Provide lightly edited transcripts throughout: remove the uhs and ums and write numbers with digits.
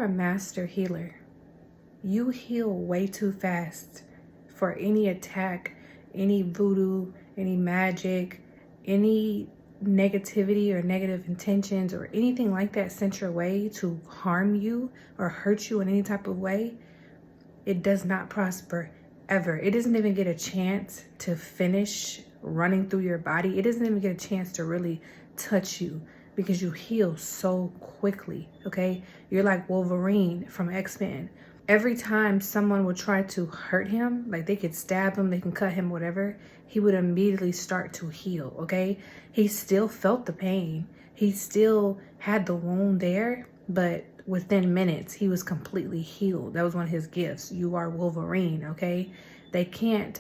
are a master healer. You heal way too fast for any attack, any voodoo, any magic, any negativity or negative intentions or anything like that sent your way to harm you or hurt you in any type of way. It does not prosper ever. It doesn't even get a chance to finish running through your body. It doesn't even get a chance to really touch you because you heal so quickly, okay? You're like Wolverine from X-Men. Every time someone would try to hurt him, like they could stab him, they can cut him, whatever, he would immediately start to heal, okay? He still felt the pain. He still had the wound there, but within minutes, he was completely healed. That was one of his gifts. You are Wolverine, okay? They can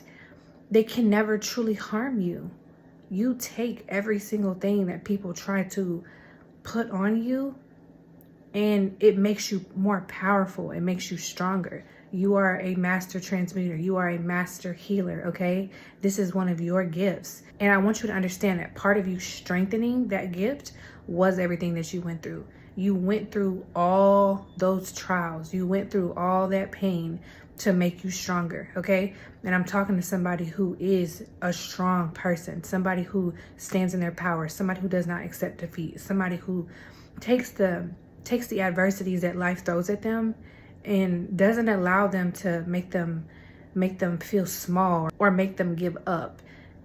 never truly harm you. You take every single thing that people try to put on you, and it makes you more powerful. It makes you stronger. You are a master transmuter. You are a master healer, okay? This is one of your gifts. And I want you to understand that part of you strengthening that gift was everything that you went through. You went through all those trials. You went through all that pain to make you stronger, okay? And I'm talking to somebody who is a strong person, somebody who stands in their power, somebody who does not accept defeat, somebody who takes the adversities that life throws at them and doesn't allow them to make them feel small or make them give up.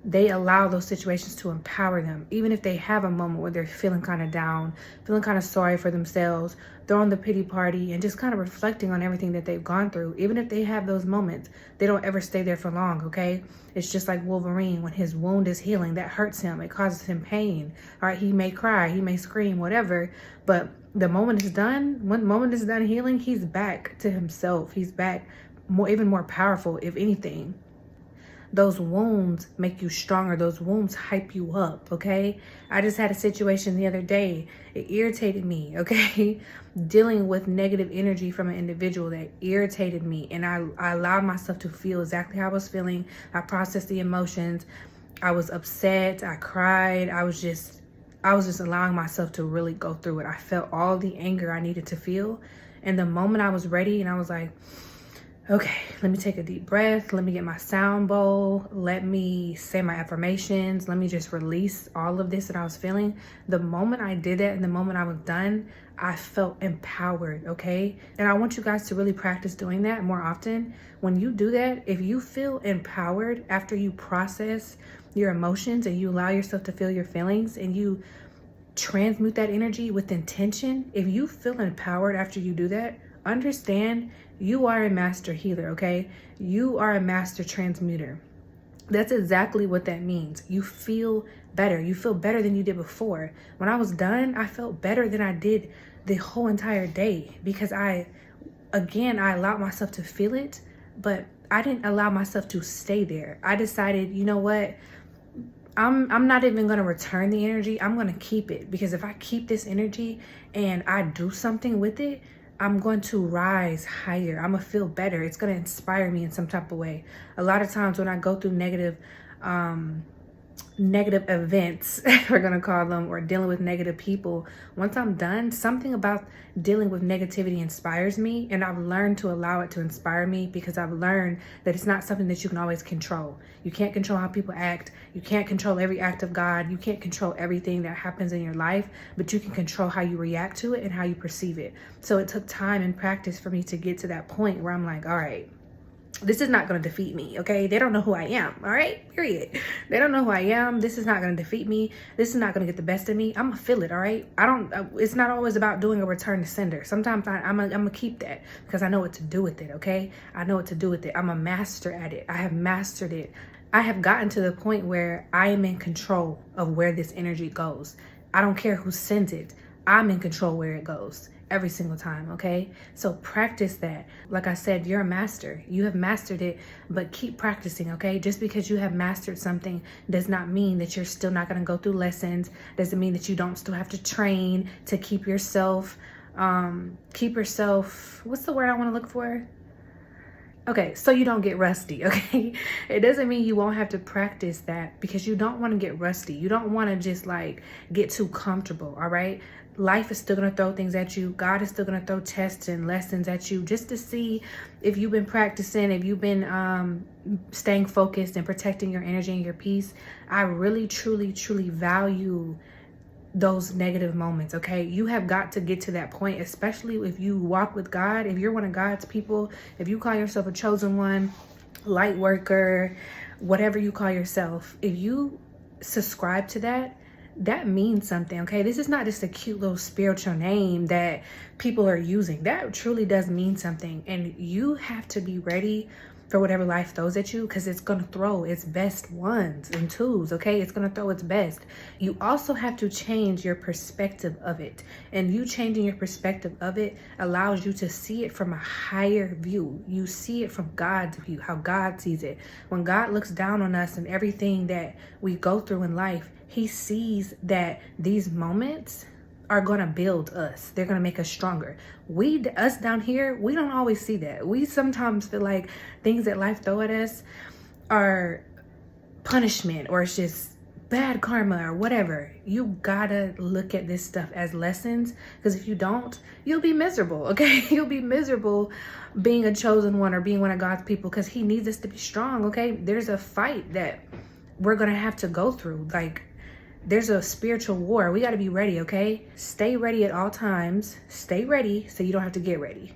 They allow those situations to empower them. Even if they have a moment where they're feeling kind of down, feeling kind of sorry for themselves, throwing the pity party and just kind of reflecting on everything that they've gone through. Even if they have those moments, they don't ever stay there for long, okay? It's just like Wolverine. When his wound is healing, that hurts him. It causes him pain, all right? He may cry, he may scream, whatever. But the moment it's done, when the moment is done healing, he's back to himself. He's back even more powerful, if anything. Those wounds make you stronger. Those wounds hype you up, okay? I just had a situation the other day. It irritated me, okay? Dealing with negative energy from an individual that irritated me. And I allowed myself to feel exactly how I was feeling. I processed the emotions. I was upset. I cried. I was just allowing myself to really go through it. I felt all the anger I needed to feel. And the moment I was ready and I was like, okay, let me take a deep breath. Let me get my sound bowl. Let me say my affirmations. Let me just release all of this that I was feeling. The moment I did that and the moment I was done, I felt empowered, okay? And I want you guys to really practice doing that more often. When you do that, if you feel empowered after you process your emotions and you allow yourself to feel your feelings and you transmute that energy with intention, if you feel empowered after you do that, understand you are a master healer, okay? You are a master transmuter. That's exactly what that means. You feel better. You feel better than you did before. When I was done, I felt better than I did the whole entire day because I allowed myself to feel it, but I didn't allow myself to stay there. I decided, you know what? I'm not even going to return the energy. I'm going to keep it because if I keep this energy and I do something with it, I'm going to rise higher. I'm going to feel better. It's going to inspire me in some type of way. A lot of times when I go through negative events, we're going to call them, or dealing with negative people, once I'm done, something about dealing with negativity inspires me, and I've learned to allow it to inspire me because I've learned that it's not something that you can always control. You can't control how people act. You can't control every act of God. You can't control everything that happens in your life, but you can control how you react to it and how you perceive it. So it took time and practice for me to get to that point where I'm like, all right, this is not going to defeat me, okay? They don't know who I am, all right? Period. They don't know who I am. This is not going to defeat me. This is not going to get the best of me. I'm going to feel it, all right? It's not always about doing a return to sender. Sometimes I'm going to keep that because I know what to do with it, okay? I know what to do with it. I'm a master at it. I have mastered it. I have gotten to the point where I am in control of where this energy goes. I don't care who sends it. I'm in control where it goes. Every single time, okay? So practice that. Like I said, you're a master. You have mastered it, but keep practicing, okay? Just because you have mastered something does not mean that you're still not going to go through lessons. Doesn't mean that you don't still have to train to keep yourself, what's the word I want to look for? Okay, so you don't get rusty, okay? It doesn't mean you won't have to practice that, because you don't want to get rusty. You don't want to just like get too comfortable, all right? Life is still going to throw things at you. God is still going to throw tests and lessons at you just to see if you've been practicing, if you've been staying focused and protecting your energy and your peace. I really, truly, truly value those negative moments, okay? You have got to get to that point, especially if you walk with God, if you're one of God's people, if you call yourself a chosen one, light worker, whatever you call yourself. If you subscribe to that, that means something, okay? This is not just a cute little spiritual name that people are using. That truly does mean something, and you have to be ready for whatever life throws at you, because it's going to throw its best ones and twos, okay? It's going to throw its best. You also have to change your perspective of it, and you changing your perspective of it allows you to see it from a higher view. You see it from God's view, how God sees it. When God looks down on us and everything that we go through in life, he sees that these moments are going to build us. They're going to make us stronger. Us down here, we don't always see that. We sometimes feel like things that life throw at us are punishment, or it's just bad karma or whatever. You gotta look at this stuff as lessons, because if you don't, you'll be miserable, okay? You'll be miserable being a chosen one or being one of God's people, because he needs us to be strong, okay? There's a fight that we're gonna have to go through. Like, there's a spiritual war. We got to be ready, okay? Stay ready at all times. Stay ready so you don't have to get ready.